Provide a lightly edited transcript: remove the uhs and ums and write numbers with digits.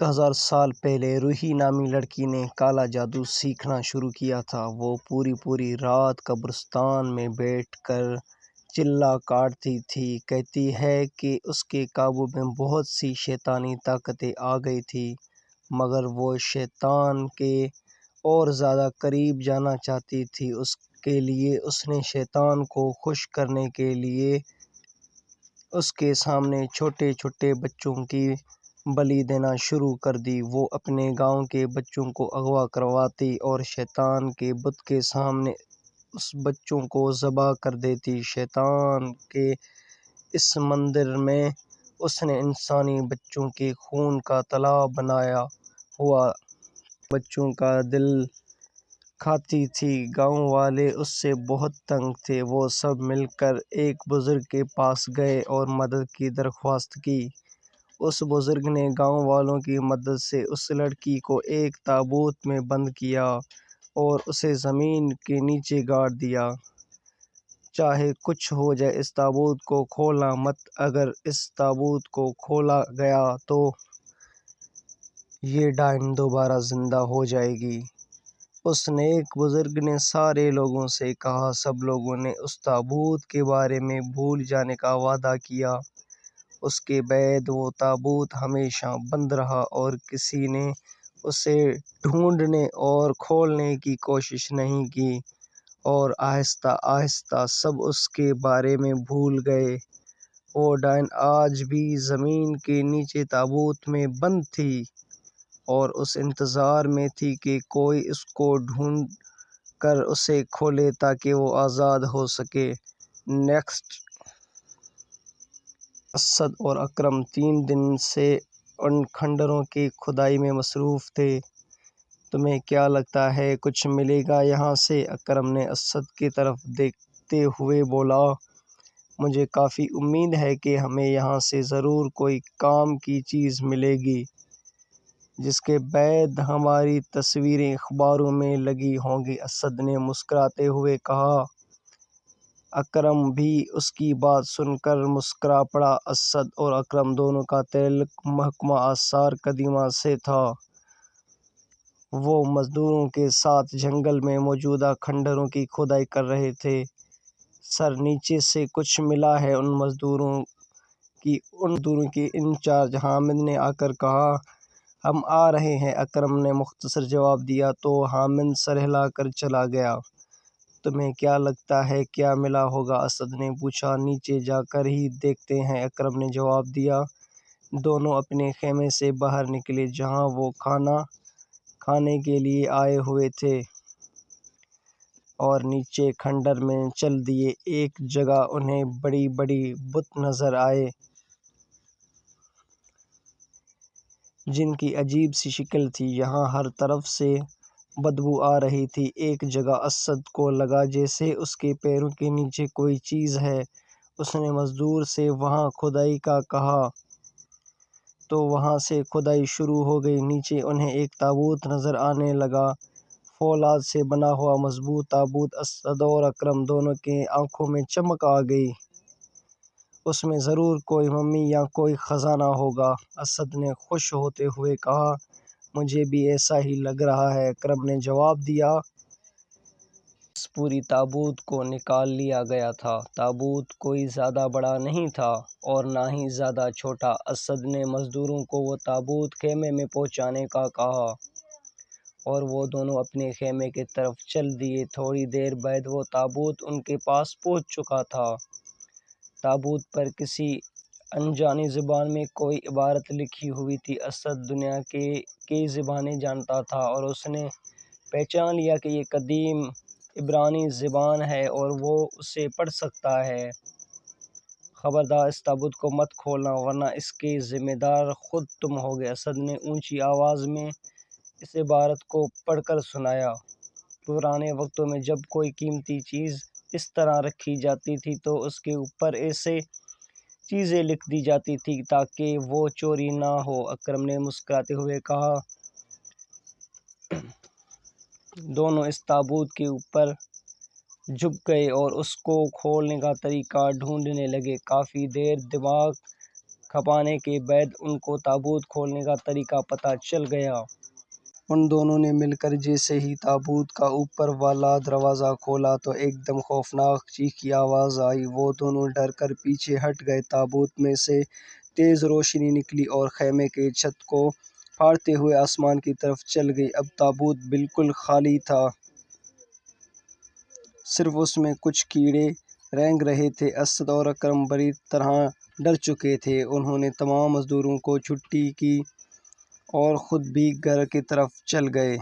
1000 سال پہلے روحی نامی لڑکی نے کالا جادو سیکھنا شروع کیا تھا۔ وہ پوری رات قبرستان میں بیٹھ کر چلا کاٹتی تھی۔ کہتی ہے کہ اس کے قابو میں بہت سی شیطانی طاقتیں آ گئی تھیں، مگر وہ شیطان کے اور زیادہ قریب جانا چاہتی تھی۔ اس کے لیے اس نے شیطان کو خوش کرنے کے لیے اس کے سامنے چھوٹے بچوں کی بلی دینا شروع کر دی۔ وہ اپنے گاؤں کے بچوں کو اغوا کرواتی اور شیطان کے بت کے سامنے اس بچوں کو ذبح کر دیتی۔ شیطان کے اس مندر میں اس نے انسانی بچوں کے خون کا تالاب بنایا ہوا بچوں کا دل کھاتی تھی۔ گاؤں والے اس سے بہت تنگ تھے۔ وہ سب مل کر ایک بزرگ کے پاس گئے اور مدد کی درخواست کی۔ اس بزرگ نے گاؤں والوں کی مدد سے اس لڑکی کو ایک تابوت میں بند کیا اور اسے زمین کے نیچے گاڑ دیا۔ چاہے کچھ ہو جائے، اس تابوت کو کھولنا مت۔ اگر اس تابوت کو کھولا گیا تو یہ ڈائن دوبارہ زندہ ہو جائے گی۔ اس نیک بزرگ نے سارے لوگوں سے کہا۔ سب لوگوں نے اس تابوت کے بارے میں بھول جانے کا وعدہ کیا۔ اس کے بعد وہ تابوت ہمیشہ بند رہا اور کسی نے اسے ڈھونڈنے اور کھولنے کی کوشش نہیں کی، اور آہستہ سب اس کے بارے میں بھول گئے۔ وہ ڈائن آج بھی زمین کے نیچے تابوت میں بند تھی اور اس انتظار میں تھی کہ کوئی اس کو ڈھونڈ کر اسے کھولے تاکہ وہ آزاد ہو سکے۔ نیکسٹ اسد اور اکرم 3 دن سے ان کھنڈروں کی کھدائی میں مصروف تھے۔ تمہیں کیا لگتا ہے کچھ ملے گا یہاں سے؟ اکرم نے اسد کی طرف دیکھتے ہوئے بولا۔ مجھے کافی امید ہے کہ ہمیں یہاں سے ضرور کوئی کام کی چیز ملے گی، جس کے بعد ہماری تصویریں اخباروں میں لگی ہوں گی، اسد نے مسکراتے ہوئے کہا۔ اکرم بھی اس کی بات سن کر مسکرا پڑا۔ اسد اور اکرم دونوں کا تعلق محکمہ آثار قدیمہ سے تھا۔ وہ مزدوروں کے ساتھ جنگل میں موجود کھنڈروں کی کھدائی کر رہے تھے۔ سر، نیچے سے کچھ ملا ہے؟ ان مزدوروں کی انچارج حامد نے آ کر کہا۔ ہم آ رہے ہیں، اکرم نے مختصر جواب دیا تو حامد سر ہلا کر چلا گیا۔ تمہیں کیا لگتا ہے کیا ملا ہوگا؟ اسد نے پوچھا۔ نیچے جا کر ہی دیکھتے ہیں، اکرم نے جواب دیا۔ دونوں اپنے خیمے سے باہر نکلے جہاں وہ کھانا کھانے کے لیے آئے ہوئے تھے اور نیچے کھنڈر میں چل دیے۔ ایک جگہ انہیں بڑے بت نظر آئے جن کی عجیب سی شکل تھی۔ یہاں ہر طرف سے بدبو آ رہی تھی۔ ایک جگہ اسد کو لگا جیسے اس کے پیروں کے نیچے کوئی چیز ہے۔ اس نے مزدور سے وہاں کھدائی کا کہا تو وہاں سے کھدائی شروع ہو گئی۔ نیچے انہیں ایک تابوت نظر آنے لگا، فولاد سے بنا ہوا مضبوط تابوت۔ اسد اور اکرم دونوں کی آنکھوں میں چمک آ گئی۔ اس میں ضرور کوئی ممی یا کوئی خزانہ ہوگا، اسد نے خوش ہوتے ہوئے کہا۔ مجھے بھی ایسا ہی لگ رہا ہے، اکرم نے جواب دیا۔ اس پوری تابوت کو نکال لیا گیا تھا۔ تابوت کوئی زیادہ بڑا نہیں تھا اور نہ ہی زیادہ چھوٹا۔ اسد نے مزدوروں کو وہ تابوت خیمے میں پہنچانے کا کہا اور وہ دونوں اپنے خیمے کی طرف چل دیے۔ تھوڑی دیر بعد وہ تابوت ان کے پاس پہنچ چکا تھا۔ تابوت پر کسی انجانی زبان میں کوئی عبارت لکھی ہوئی تھی۔ اسد دنیا کی کئی زبانیں جانتا تھا اور اس نے پہچان لیا کہ یہ قدیم عبرانی زبان ہے اور وہ اسے پڑھ سکتا ہے۔ خبردار، اس تابوت کو مت کھولنا ورنہ اس کے ذمہ دار خود تم ہوگے، اسد نے اونچی آواز میں اس عبارت کو پڑھ کر سنایا۔ پرانے وقتوں میں جب کوئی قیمتی چیز اس طرح رکھی جاتی تھی تو اس کے اوپر ایسے چیزیں لکھ دی جاتی تھی تاکہ وہ چوری نہ ہو، اکرم نے مسکراتے ہوئے کہا۔ دونوں اس تابوت کے اوپر جھک گئے اور اس کو کھولنے کا طریقہ ڈھونڈنے لگے۔ کافی دیر دماغ کھپانے کے بعد ان کو تابوت کھولنے کا طریقہ پتہ چل گیا۔ ان دونوں نے مل کر جیسے ہی تابوت کا اوپر والا دروازہ کھولا تو ایک دم خوفناک چیخ کی آواز آئی۔ وہ دونوں ڈر کر پیچھے ہٹ گئے۔ تابوت میں سے تیز روشنی نکلی اور خیمے کی چھت کو پھاڑتے ہوئے آسمان کی طرف چل گئی۔ اب تابوت بالکل خالی تھا، صرف اس میں کچھ کیڑے رینگ رہے تھے۔ اسد اور اکرم بری طرح ڈر چکے تھے۔ انہوں نے تمام مزدوروں کو چھٹی کی اور خود بھی گھر کی طرف چل گئے۔